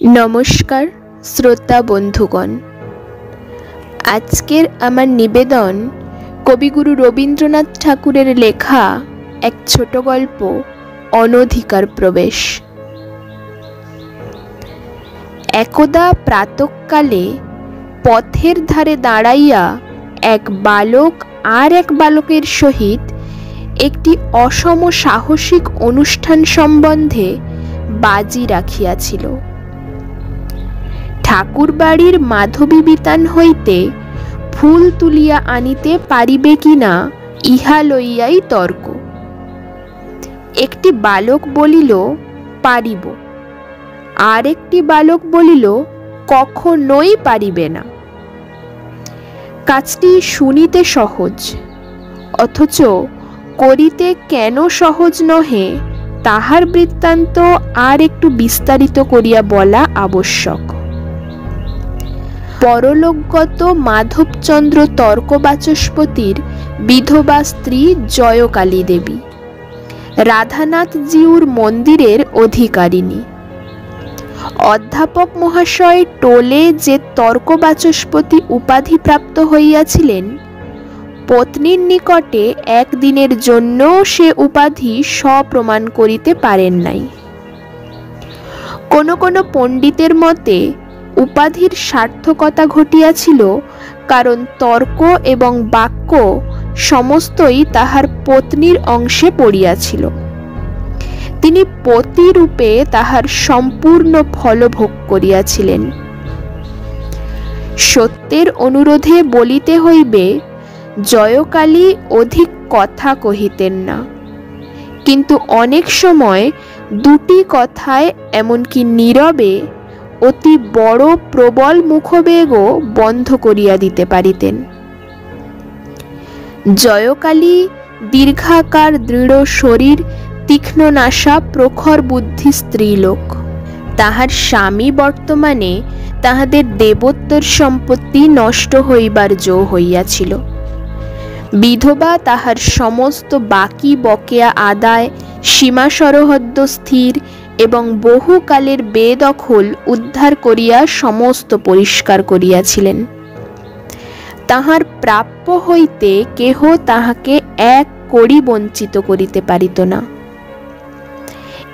नमस्कार श्रोता बंधुगण। आजकेर आमार निवेदन कविगुरु रवींद्रनाथ ठाकुरेर लेखा एक छोट गल्प अनधिकार प्रवेश। एकदा प्रातःकाले पथेर धारे दाड़ाइया एक बालक आर एक बालकेर सहित एकटी असम साहसिक अनुष्ठान सम्बन्धे बाजी राखियाछिल। ठाकुर बाड़ीर माधवी बितान हईते फुल तुलिया आनिते पारिबे किना इहा लइयाई तर्क। एकटी बालक बलिल पारिब, आर एकटी बालक बलिल कखनोई पारिबे ना। काजटी शुनिते सहज, अथच करिते केन सहज नहे ताहार बृत्तान्त आर एकटु विस्तारित करिया बला आवश्यक। परलोकगत माधवचंद्र तर्कबाचस्पतिर विधवा स्त्री जयकाली देवी राधानाथ जीउर मंदिरेर अधिकारिणी। अध्यापक महाशय टोले जे तर्कबाचस्पति उपाधि प्राप्त हइयाछिलेन, पत्नीर निकटे एक दिनेर जन्य से उपाधि सप्रमाण करिते पारेन नाई। कोनो कोनो पंडितेर मते उपाधिर सार्थकता घटियाछिल कारण तर्क एवं वाक्य समस्तई ताहार पत्नीर अंशे पड़ियाछिल। तिनी पति रूपे ताहार सम्पूर्ण फल भोग करियाछिलेन। सत्येर अनुरोधे बलिते हइबे जयकाली अधिक कथा कहितेन ना, किन्तु अनेक समय दुटी कथाय एमनकि नीरवे अति बड़ प्रबल मुखबेगो बंध करिया दिते पारितेन। जयकाली दीर्घाकार दृढ़ शरीर, तीक्ष्ण नासा, प्रखर बुद्धि स्त्रीलोक। ताहार स्वामी बर्तमाने ताहादेर देवत्वर सम्पत्ति नष्ट हइबार जो हइयाछिल। विधवा ताहार समस्त बाकी बकेया आदाय, सीमा सरहद स्थिर एवं बहुकालेर बेदखल उद्धार करिया समस्त परिष्कार करियाछिलेन। ताहार प्राप्य हईते केह ताहाके एक कड़ी वंचित करिते पारित ना।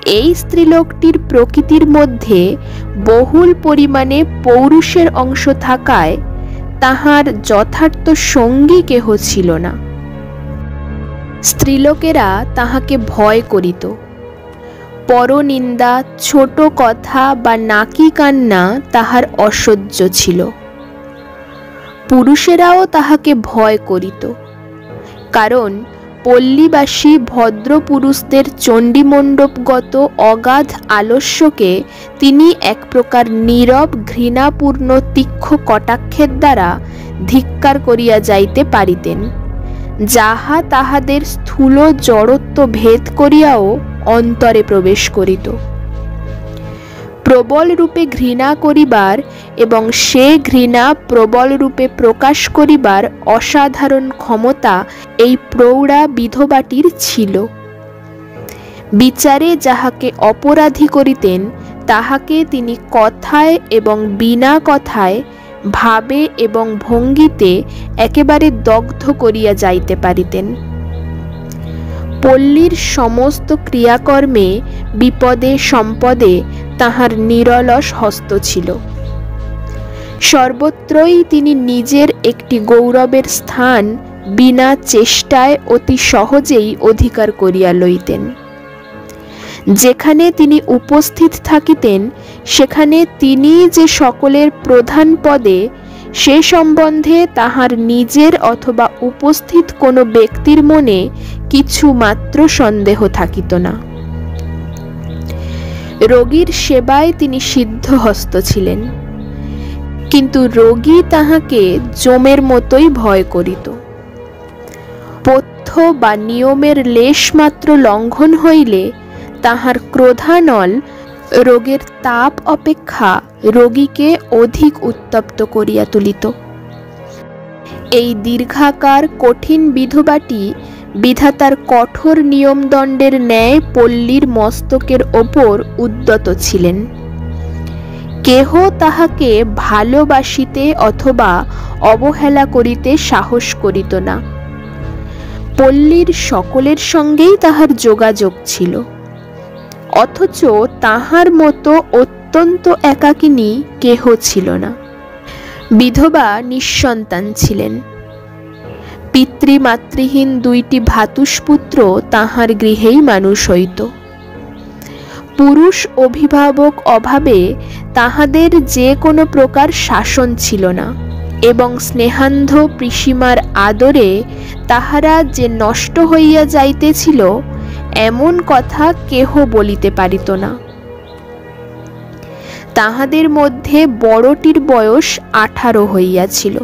एई स्त्रीलोकटिर प्रकृतिर मध्य बहुल परिमाणे पौरुषेर अंश थाकाय ताहार यथार्थ संगी केह छिल ना। स्त्रीलोकेरा ताहाके भय करित। परनिंदा, छोट कथा बा नाकी कान्ना ताहार असह्य छिल। पुरुषेराओ ताहाके भय करित, कारण पल्लीबासी भद्र पुरुषदेर चंडीमंडपगत अगाध आलस्यके तिनी एक प्रकार नीरव घृणापूर्ण तीक्ष्ण कटाक्षेर द्वारा धिक्कार करिया जाइते पारितेन, जाहा ताहादेर स्थूल जड़त्व भेद करियाओ अंतरे प्रवेश करित। प्रबल रूपे घृणा करिबार एवं से घृणा प्रबल रूपे प्रकाश करिबार असाधारण क्षमता एई प्रौढ़ा विधवाटिर छिल। विचारे जाहाके अपराधी करितेन ताहाके तिनी कथाय एवं बिना कथाय, भावे एवं भंगिते एकेबारे दग्ध करिया जाइते पारितेन। पल्लीर समस्त क्रियाकर्मे विपदे सम्पदे ताहार निरलस हस्त छिल। सर्वत्रई तिनी निजेर एकटी गौरवेर स्थान बिना चेष्टाय अति सहजेई अधिकार करिया लइतेन। जेखाने तिनी उपस्थित थाकितेन सेखाने तिनी जे सकलेर प्रधान पदे से सम्बन्धे ताहार निजेर अथवा उपस्थित कोनो व्यक्तिर मने किछु मात्र सन्देह थाकित ना। रोगीर सेवाय तिनी सिद्धहस्त छिलेन, किन्तु रोगी ताहाके जमेर मतोई भय करित। पथ्य बा नियमेर लेश मात्र लंघन हइले ताहार क्रोधानल रोगेर ताप अपेक्षा रोगीके अधिक उत्तप्त करिया तुलित। एई दीर्घाकार कठिन विधवाटी विधातार कठोर नियमदंडेर न्याय पल्लीर मस्तकेर ओपर उद्यत छिलेन। কেহ তাহাকে ভালোবাসিতে অথবা অবহেলা করিতে সাহস করিত না। পল্লীর সকলের সঙ্গেই তাহার যোগাযোগ ছিল, অথচ তাহার মতো অত্যন্ত একাকিনী কেহ ছিল না। বিধবা নিঃসন্তান ছিলেন। পিতৃমাতৃহীন দুইটি ভ্রাতুষ্পুত্র তাহার গৃহেই মানুষ হইত। পুরুষ অভিভাবক অভাবে তাহাদের যে কোনো প্রকার শাসন ছিল না, এবং স্নেহান্ধ পিসিমার আদরে তাহারা যে নষ্ট হইয়া যাইতেছিল এমন কথা কেহ বলিতে পারিত না। তাহাদের মধ্যে বড়টির বয়স 18 হইয়াছিল।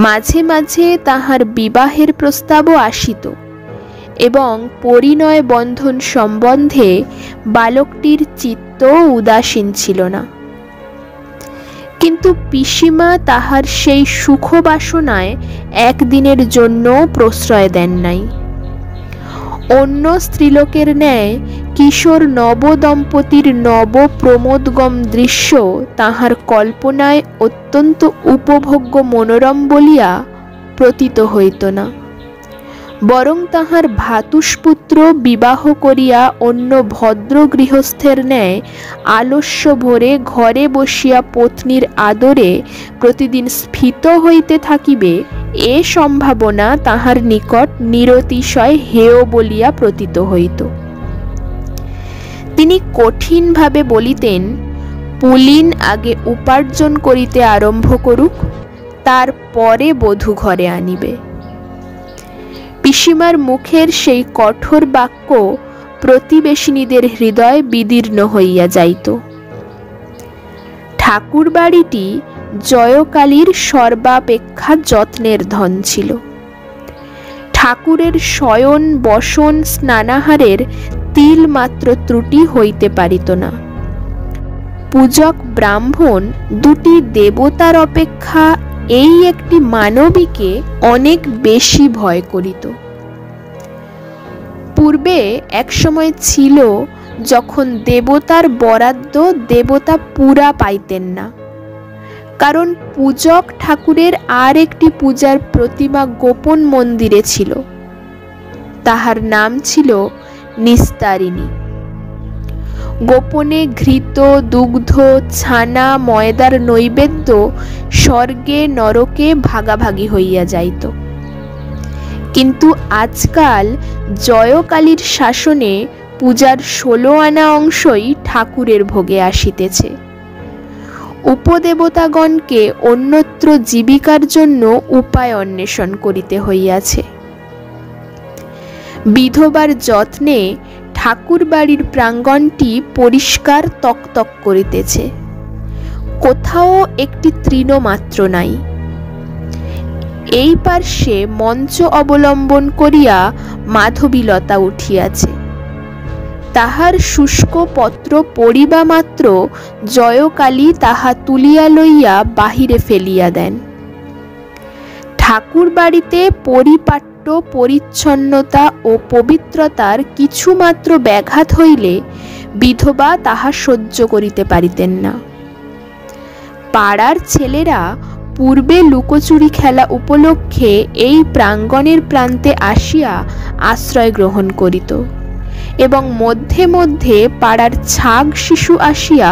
মাঝে মাঝে তাহার বিবাহের প্রস্তাবও আসিত, এবং পরিণয় বন্ধন সম্বন্ধে বালকটির চিত্ত উদাসীন ছিল না। কিন্তু পিসিমা তাহার সেই সুখবাসনায় একদিনের জন্য প্রশ্রয় দেন নাই। অন্য স্ত্রীলোকের ন্যায় কিশোর নবদম্পতির নব প্রমোদগম দৃশ্য তাহার কল্পনায় অত্যন্ত উপভোগ্য মনোরম বলিয়া প্রতীত হইত না, বরং তাহার ভ্রাতুষ্পুত্র বিবাহ করিয়া অন্য ভদ্র গৃহস্থের ন্যায় আলস্য ভরে ঘরে বসিয়া পত্নীর আদরে প্রতিদিন স্ফীত হইতে থাকিবে, এ সম্ভাবনা তাহার নিকট নিরতিশয় হেয় বলিয়া প্রতীত হইত। তিনি কঠিনভাবে বলিতেন, পুলিন আগে উপার্জন করিতে আরম্ভ করুক, তারপরে বধূ ঘরে আনিবে। পিসিমার মুখের সেই কঠোর বাক্য প্রতিবেশিনীদের হৃদয় বিদীর্ণ হইয়া যাইত। ঠাকুর বাড়িটি জয়কালীর সর্বাপেক্ষা যত্নের ধন ছিল। ঠাকুরের শয়ন বসন স্নানাহারের তিল মাত্র ত্রুটি হইতে পারিত না। পূজক ব্রাহ্মণ দুটি দেবতার অপেক্ষা এই একটি মানবীকে অনেক বেশি ভয় করিত। পূর্বে এক সময় ছিল যখন দেবতার বরাদ্দ দেবতা পুরা পাইতেন না, কারণ পূজক ঠাকুরের আর একটি পূজার প্রতিমা গোপন মন্দিরে ছিল। তাহার নাম ছিল নিস্তারিণী। গোপনে ঘৃত, দুগ্ধ, ছানা, ময়দার নৈবেদ্য স্বর্গে নরকে ভাগাভাগি হইয়া যাইত। কিন্তু আজকাল জয়কালীর শাসনে পূজার 16 আনা অংশই ঠাকুরের ভোগে আসিতেছে। উপদেবতাগণকে অন্যত্র জীবিকার জন্য উপায় অন্বেষণ করিতে হইয়াছে। বিধবার যত্নে ঠাকুর বাড়ির প্রাঙ্গণটি পরিষ্কার তকতক করিতেছে। কোথাও একটি তৃণ মাত্র নাই। এই পার্শ্বে মঞ্চ অবলম্বন করিয়া মাধবীলতা উঠিয়াছে। তাহার শুষ্ক পত্র পড়িবা মাত্র জয়কালী তাহা তুলিয়া লইয়া বাহিরে ফেলিয়া দেন। ঠাকুর বাড়িতে পরিপাট্য পরিচ্ছন্নতা ও পবিত্রতার কিছুমাত্র ব্যাঘাত হইলে বিধবা তাহা সহ্য করিতে পারিতেন না। পাড়ার ছেলেরা পূর্বে লুকোচুরি খেলা উপলক্ষে এই প্রাঙ্গণের প্রান্তে আসিয়া আশ্রয় গ্রহণ করিত, এবং মধ্যে মধ্যে পাড়ার ছাগ শিশু আসিয়া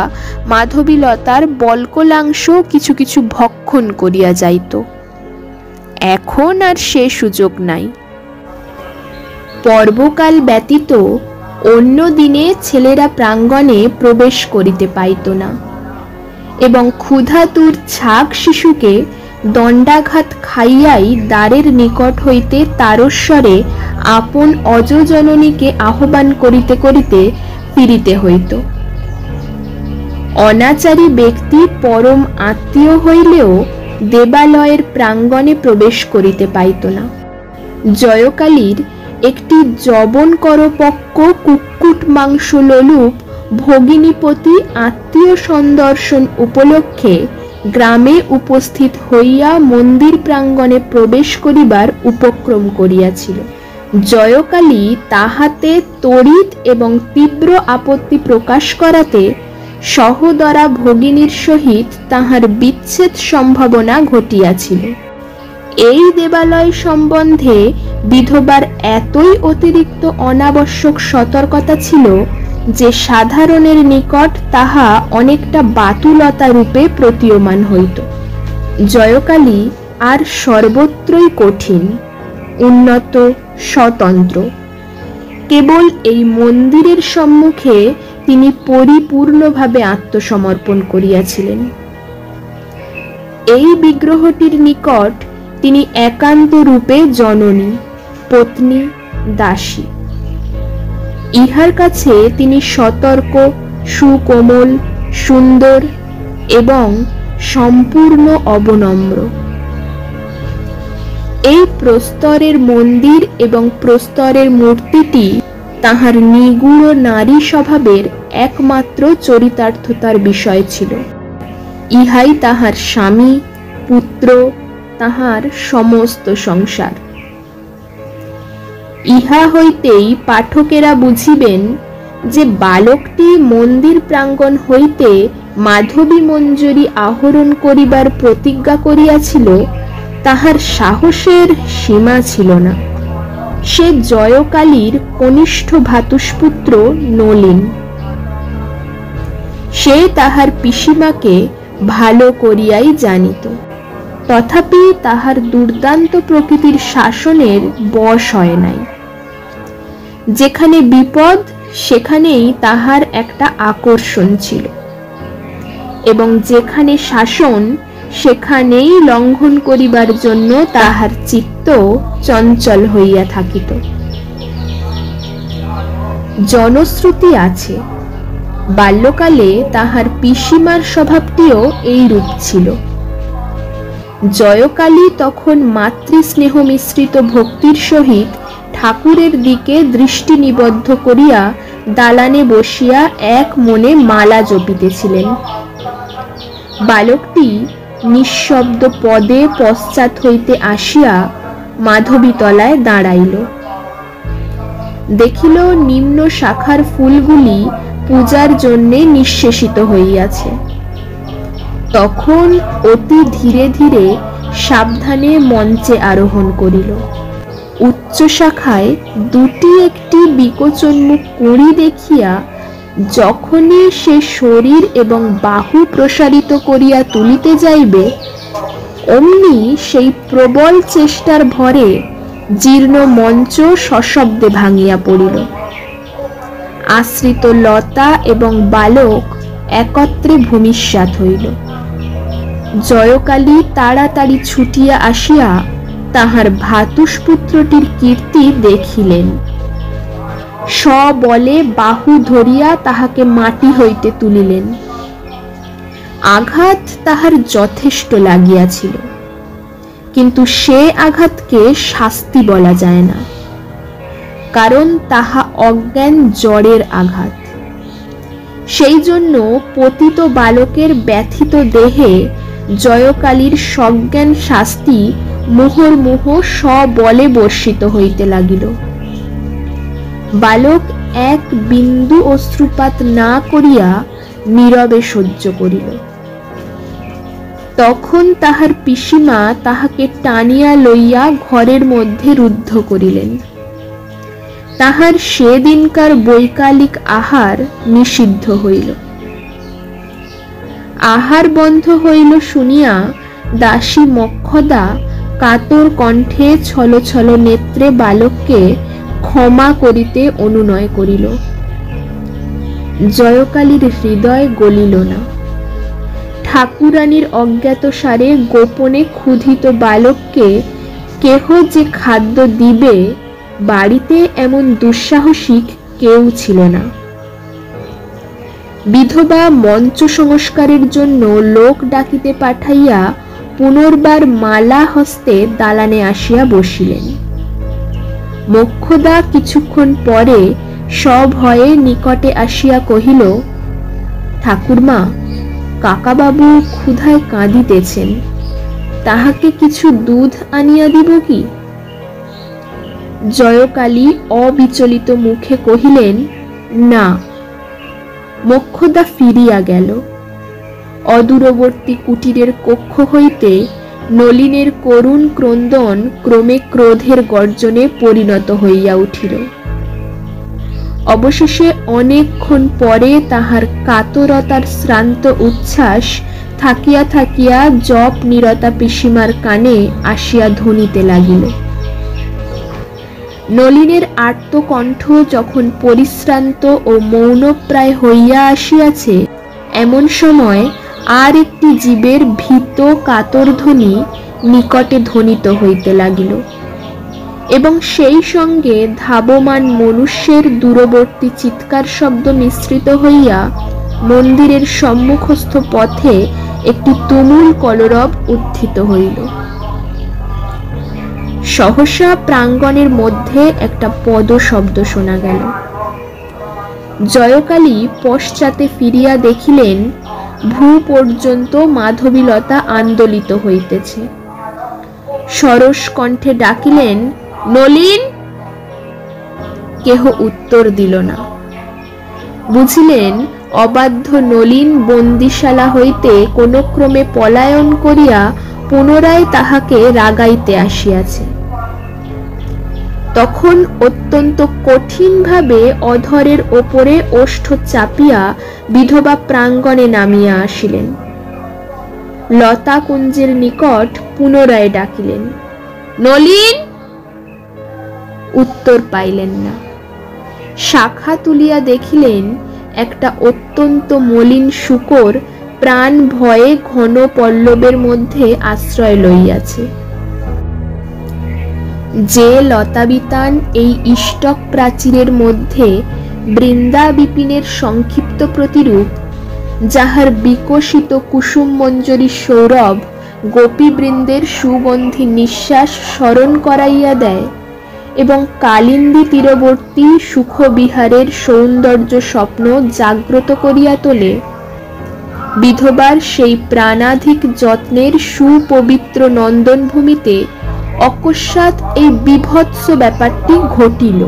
মাধবীলতার বল্কলাংশ কিছু কিছু ভক্ষণ করিয়া যাইত। এখন আর সে সুযোগ নাই। পর্বকাল ব্যতীত অন্য দিনে ছেলেরা প্রাঙ্গণে প্রবেশ করিতে পাইত না, এবং ক্ষুধাতুর ছাগ শিশুকে দণ্ডাঘাত খাইয়াই দ্বারের নিকট হইতে তারস্বরে আপন অজজননীকে আহ্বান করিতে করিতে ফিরিতে হইত। অনাচারী ব্যক্তি পরম আত্মীয় হইলেও দেবালয়ের প্রাঙ্গণে প্রবেশ করিতে পাইত না। জয়কালীর একটি যবনকরপক্ক কুক্কুট মাংস লোলুপ ভগিনীপতি আত্মীয় সন্দর্শন উপলক্ষে গ্রামে উপস্থিত হইয়া মন্দির প্রাঙ্গণে প্রবেশ করিবার উপক্রম করিয়াছিল। জয়কালী তাহাতে তড়িৎ এবং তীব্র আপত্তি প্রকাশ করাতে সহদরা ভগিনীর সহিত তাহার বিচ্ছেদ সম্ভাবনা ঘটিয়াছিল। এই দেবালয় সম্বন্ধে বিধবার এতই অতিরিক্ত অনাবশ্যক সতর্কতা ছিল যে সাধারণের নিকট তাহা অনেকটা বাতুলতা রূপে প্রতীয়মান হইত। জয়কালী আর সর্বত্রই কঠিন, উন্নত, স্বতন্ত্র। কেবল এই মন্দিরের সম্মুখে তিনি পরিপূর্ণভাবে আত্মসমর্পণ করিয়াছিলেন। এই বিগ্রহটির নিকট তিনি একান্ত রূপে জননী, পত্নী, দাসী। ইহার কাছে তিনি সতর্ক, সুকোমল, সুন্দর এবং সম্পূর্ণ অবনম্র। এই প্রস্তরের মন্দির এবং প্রস্তরের মূর্তিটি তাহার নিগূঢ় নারী স্বভাবের একমাত্র চরিতার্থতার বিষয় ছিল। ইহাই তাহার স্বামী, পুত্র, তাহার সমস্ত সংসার। ইহা হইতেই পাঠকেরা বুঝিবেন যে বালকটি মন্দির প্রাঙ্গণ হইতে মাধবী মঞ্জরি আহরণ করিবার প্রতিজ্ঞা করিয়াছিল, তাহার সাহসের সীমা ছিল না। সে জয়কালীর কনিষ্ঠ ভ্রাতুষ্পুত্র নলিন। সে তাহার পিসিমাকে ভালো করিয়াই জানিত, তথাপি তাহার দুর্দান্ত প্রকৃতির শাসনের বশ হয় নাই। যেখানে বিপদ সেখানেই তাহার একটা আকর্ষণ ছিল, এবং যেখানে শাসন সেখানেই লঙ্ঘন করিবার জন্য তাহার চিত্ত চঞ্চল হইয়া থাকিত। জনশ্রুতি আছে, বাল্যকালে তাহার পিসিমার স্বভাবটিও এই রূপ ছিল। জয়কালী তখন মাতৃস্নেহ মিশ্রিত ভক্তির সহিত ঠাকুরের দিকে দৃষ্টি নিবদ্ধ করিয়া দালানে বসিয়া এক মনে মালা জপিতেছিলেন। বালকটি নিঃশব্দ পদে পশ্চাৎ হইতে আসিয়া মাধবীতলায় দাঁড়াইল। দেখিল নিম্ন শাখার ফুলগুলি পূজার জন্যে নিঃশেষিত হইয়াছে। তখন অতি ধীরে ধীরে সাবধানে মঞ্চে আরোহণ করিল। উচ্চ শাখায় দুটি একটি বিকচোন্মুখ কুঁড়ি দেখিয়া যখনই সে শরীর এবং বাহু প্রসারিত করিয়া তুলিতে যাইবে, অমনি সেই প্রবল চেষ্টার ভরে জীর্ণ মঞ্চ সশব্দে ভাঙিয়া পড়িল। আশ্রিত লতা এবং বালক একত্রে ভূমিষ্যাৎ হইল। জয়কালী তাড়াতাড়ি ছুটিয়া আসিয়া তাহার ভ্রাতুষ্পুত্রটির কীর্তি দেখিলেন। সবলে বাহু ধরিয়া তাহাকে মাটি হইতে তুলিলেন। আঘাত তাহার যথেষ্ট লাগিয়াছিল, কিন্তু সে আঘাতকে শাস্তি বলা যায় না, কারণ তাহা অজ্ঞান জ্বরের আঘাত। সেই জন্য পতিত বালকের ব্যথিত দেহে জয়কালীর সজ্ঞান শাস্তি মুহুর্মুহ সবলে বর্ষিত হইতে লাগিল। বালক এক বিন্দু অশ্রুপাত না করিয়া নীরবে সহ্য করিল। তখন তাহার পিসিমা তাহাকে টানিয়া লইয়া ঘরের মধ্যে রুদ্ধ করিলেন। তাহার সেদিনকার বৈকালিক আহার নিষিদ্ধ হইল। আহার বন্ধ হইল শুনিয়া দাসী মক্ষদা কাতর কণ্ঠে ছল ছল নেত্রে বালককে ক্ষমা করিতে অনুনয় করিল। জয়কালীর হৃদয় গলিল না। ঠাকুরানীর অজ্ঞাতসারে গোপনে ক্ষুধিত বালককে কেহ যে খাদ্য দিবে, বাড়িতে এমন দুঃসাহসিক কেউ ছিল না। বিধবা মঞ্চ সংস্কারের জন্য লোক ডাকিতে পাঠাইয়া পুনর্বার মালা হস্তে দালানে আসিয়া বসিলেন। মোক্ষদা কিছুক্ষণ পরে সভয়ে নিকটে আসিয়া কহিল, ঠাকুরমা, কাকাবাবু ক্ষুধায় কাঁদিতেছেন, তাহাকে কিছু দুধ আনিয়া দিব কি? জয়কালী অবিচলিত মুখে কহিলেন, না। মোক্ষদা ফিরিয়া গেল। অদূরবর্তী কুটিরের কক্ষ হইতে নলিনের করুণ ক্রন্দন ক্রমে ক্রোধের গর্জনে পরিণত হইয়া উঠিল। অবশেষে অনেকক্ষণ পরে তাহার কাতরতার শ্রান্ত উচ্ছ্বাস থাকিয়া থাকিয়া জপ নিরতা পিসিমার কানে আসিয়া ধ্বনিতে লাগিল। নলিনের আর্তকণ্ঠ যখন পরিশ্রান্ত ও মৌনপ্রায় হইয়া আসিয়াছে, এমন সময় আর একটি জীবের ভীত কাতর ধ্বনি নিকটে ধ্বনিত হইতে লাগিল এবং সেই সঙ্গে ধাবমান মনুষ্যের দূরবর্তী চিৎকার শব্দ মিশ্রিত হইয়া মন্দিরের সম্মুখস্থ পথে একটি তুমুল কলরব উত্থিত হইল। সহসা প্রাঙ্গণের মধ্যে একটা পদ শব্দ শোনা গেল। জয়কালী পশ্চাতে ফিরিয়া দেখিলেন ভূ পর্যন্ত মাধবীলতা আন্দোলিত হইতেছে। সরস কণ্ঠে ডাকিলেন, নলিন। কেহ উত্তর দিল না। বুঝিলেন অবাধ্য নলিন বন্দিশালা হইতে কোনো ক্রমে পলায়ন করিয়া পুনরায় তাহাকে রাগাইতে আসিয়াছে। তখন অত্যন্ত কঠিনভাবে অধরের ওপরে ওষ্ঠ চাপিয়া বিধবা প্রাঙ্গণে নামিয়া আসিলেন। লতা কুঞ্জের নিকট পুনরায় ডাকিলেন, নলিন। উত্তর পাইলেন না। শাখা তুলিয়া দেখিলেন একটা অত্যন্ত মলিন শূকর প্রাণ ভয়ে ঘন পল্লবের মধ্যে আশ্রয় লইয়াছে। যে লতাবিতান এই ইষ্টক প্রাচীরের মধ্যে বৃন্দা বিপিনের সংক্ষিপ্ত প্রতিরূপ, যাহার বিকশিত কুসুম মঞ্জরী সৌরভ গোপীবৃন্দের সুগন্ধি নিঃশ্বাস স্মরণ করাইয়া দেয় এবং কালিন্দী তীরবর্তী সুখবিহারের সৌন্দর্য স্বপ্ন জাগ্রত করিয়া তোলে, বিধবার সেই প্রাণাধিক যত্নের সুপবিত্র নন্দনভূমিতে অকস্মাৎ এই বিভৎস ব্যাপারটি ঘটিল।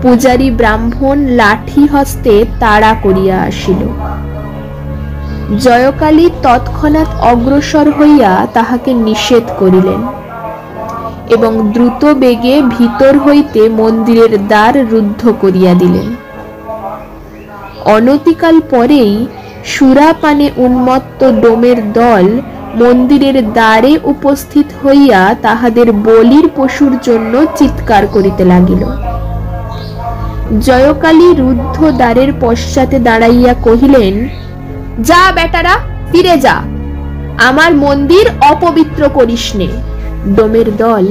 পূজারী ব্রাহ্মণ লাঠি হস্তে তাড়া করিয়া আসিল। জয়কালী তৎক্ষণাৎ অগ্রসর হইয়া তাহাকে নিষেধ করিলেন এবং দ্রুত বেগে ভিতর হইতে মন্দিরের দ্বার রুদ্ধ করিয়া দিলেন। অনতিকাল পরেই সুরাপানে উন্মত্ত ডোমের দল মন্দিরের দ্বারে উপস্থিত হইয়া তাহাদের বলির পশুর জন্য চিৎকার করিতে লাগিল। জয়কালী রুদ্ধ দ্বারের পশ্চাতে দাঁড়াইয়া কহিলেন, যা বেটারা, ফিরে যা, আমার মন্দির অপবিত্র করিস নে। ডোমের দল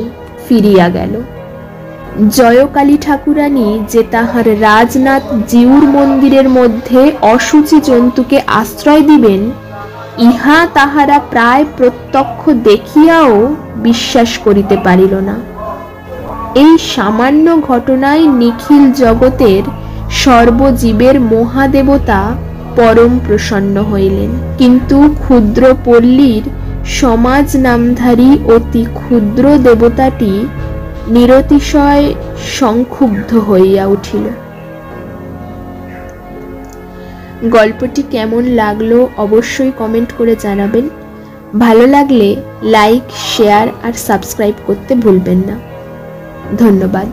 ফিরিয়া গেল। জয়কালী ঠাকুরানী যে তাহার রাজনাথ জিউর মন্দিরের মধ্যে অসুচি জন্তুকে আশ্রয় দিবেন, ইহা তাহারা প্রায় প্রত্যক্ষ দেখিয়াও বিশ্বাস করিতে পারিল না। এই সামান্য ঘটনায় নিখিল জগতের সর্বজীবের মহাদেবতা পরম প্রসন্ন হইলেন, কিন্তু ক্ষুদ্র পল্লীর সমাজ নামধারী অতি ক্ষুদ্র দেবতাটি নিরতিশয় সংক্ষুব্ধ হইয়া উঠিল। গল্পটি কেমন লাগলো অবশ্যই কমেন্ট করে জানাবেন। ভালো লাগলে লাইক, শেয়ার আর সাবস্ক্রাইব করতে ভুলবেন না। ধন্যবাদ।